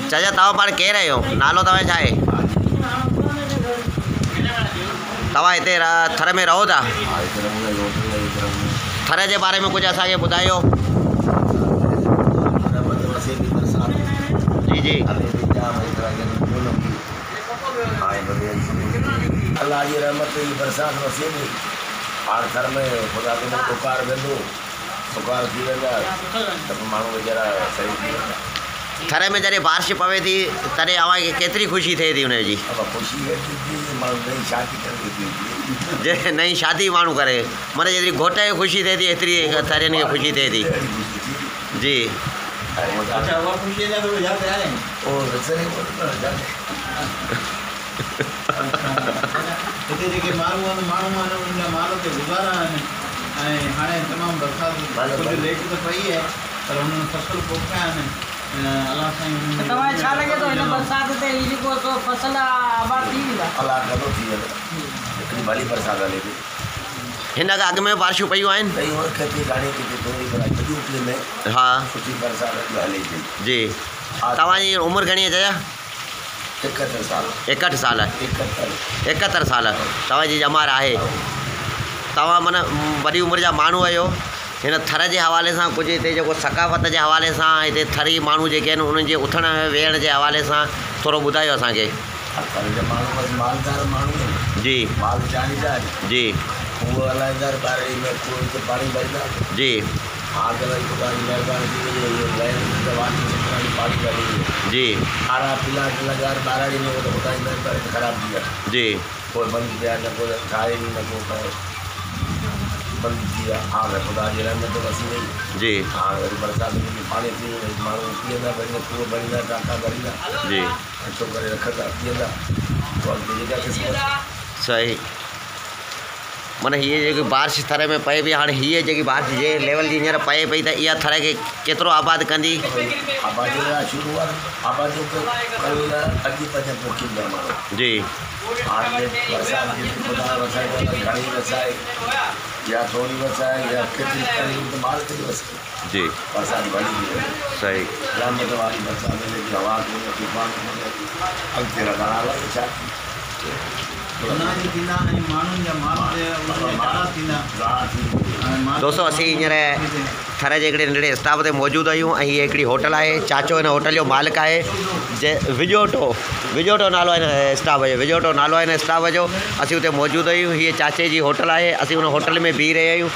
चाचा तव्हां पाण केरु आहियो? नालो तव्हां छा आहे? तव्हां हिते थर में रहो था? थर जे बारे में कुछ असांखे ॿुधायो। जी जी अल्लाह जी रहमत जी बरसात वसे थी और थर में खुदा के पुकार वेंदो पुकार थी वेंदा त माण्हू वीचारा सही थी वेंदा। थर में जॾहिं बारिश पवे थी तॾहिं अव्हांखे केतिरी ख़ुशी थिए थी हुनजी? ख़ुशी थी माण्हू नई शादी करे थी जे नई शादी माण्हू करे माना जेतिरी घोट खे ख़ुशी थिए थी एतिरी थरियुनि खे ख़ुशी थिए थी। जी अच्छा उहा ख़ुशी जा थोरो यादि आहे ओ रसरे को हिते जेके माण्हू आहिनि उनजा माल ते गुज़ारा आहिनि ऐं हाणे तमामु बरसाति कुझु लेट त पई आहे पर उन्हनि फसल पोखिया आहिनि। अलाह साईं तव्हां छा लॻे थो हिन बरसाति ते ही जेको फसल आबाद थी वेंदा? अलाह कदो थी वेंदा हिकिड़ी भली बरसाति हले थी। हिन खां अॻु में बारिशूं पयूं आहिनि? कई और खेती गाड़ी की थोड़ी बड़ा यूपी में हा सुठी बरसाति हले थी। जी तव्हांजी उमिरि घणी आहे चाचा? 71 साल 61 साल 71 साल तव्हांजी ॼमार आहे। तव्हां माना वॾी उमिरि जा माण्हू आहियो। हिन थर जे हवाले सां कुझु हिते जेको सकाफ़त जे हवाले सां हिते थरी माण्हू जेके आहिनि उन्हनि जे उथण वेहण जे हवाले सां थोरो ॿुधायो असांखे। मालदार माण्हू जी माल चाहींदा जी वो अलाइदार बारी में कोई तो पानी भरना जी आग लगी खुदा की मेहरबानी की वजह ये लाइन जवानी से पानी भरी जी खाना पीला लगार बाराड़ी में वो तो खुदा की मेहरबानी खराब दिया जी कोई बंद किया न कोई खाए न कोई बंद किया आग खुदा की रहमत वसी नहीं जी आग बरसात में पानी पी माण्हू पींदा बढ़िया पूरो बढ़िया टाका बढ़िया जी अच्छो करे रखंदा पींदा तो जेका किस्मत सही माना हीअ जेकी बारिश थर में पए पई हाणे हीअ जेकी बारिश जे लेवल जी हींअर पए पई त इहा थर खे केतिरो आबाद कंदी? आबादी जा शुरूआत आबादी को कल अॼु पंहिंजा पोखींदा माण्हू जी हाणे बरसाति जी खुदा वसाए घणी वसाए या थोरी वसाए या केतिरी करी त माल केतिरी वसाए जी बरसाति भली थी वञे सही रहमत वारी बरसाति में हवा खे तूफ़ान अॻिते रखण लाइ छा अनाज थींदा ऐं माण्हुनि जा माल चारा थींदा। दोस्तों असीं हींअर थर जे हिकिड़े नंढड़े स्टाफ ते मौजूदु आहियूं ऐं हीअ हिकिड़ी होटल आहे। चाचो हिन होटल जो मालिक आहे जे विजोटो नालो आहे हिन स्टाफ जो विजोटो नालो आहे हिन स्टाफ जो। असीं हुते मौजूदु आहियूं। हीअ चाचे जी होटल आहे। असीं हुन होटल में बीह रहिया आहियूं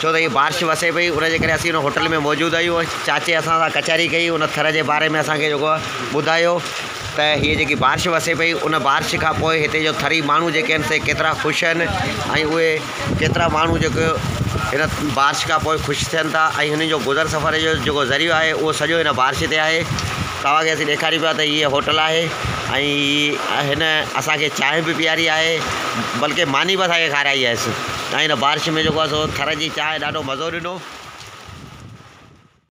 छो त हीअ बारिश वसे पई उनजे करे असीं हुन होटल में मौजूदु आहियूं। चाचे असां सां कचहरी कई उन थर जे बारे में असांखे जेको आहे ॿुधायो त हीअ जेकी बारिश वसे पई उन बारिश खां पोइ हिते जो थरी माण्हू जेके आहिनि से केतिरा ख़ुशि आहिनि ऐं उहे केतिरा माण्हू जेको हिन बारिश खां पोइ ख़ुशि थियनि था ऐं हिन जो गुज़र सफ़र जो जेको ज़रियो आहे उहो सॼो हिन बारिश ते आहे। तव्हांखे असीं ॾेखारी पिया त हीअ होटल आहे ऐं हिन असांखे चांहि बि पीआरी आहे बल्कि मानी बि असांखे खाराई आहे ऐं हिन बारिश में जेको आहे सो थर जी चांहि ॾाढो मज़ो ॾिनो।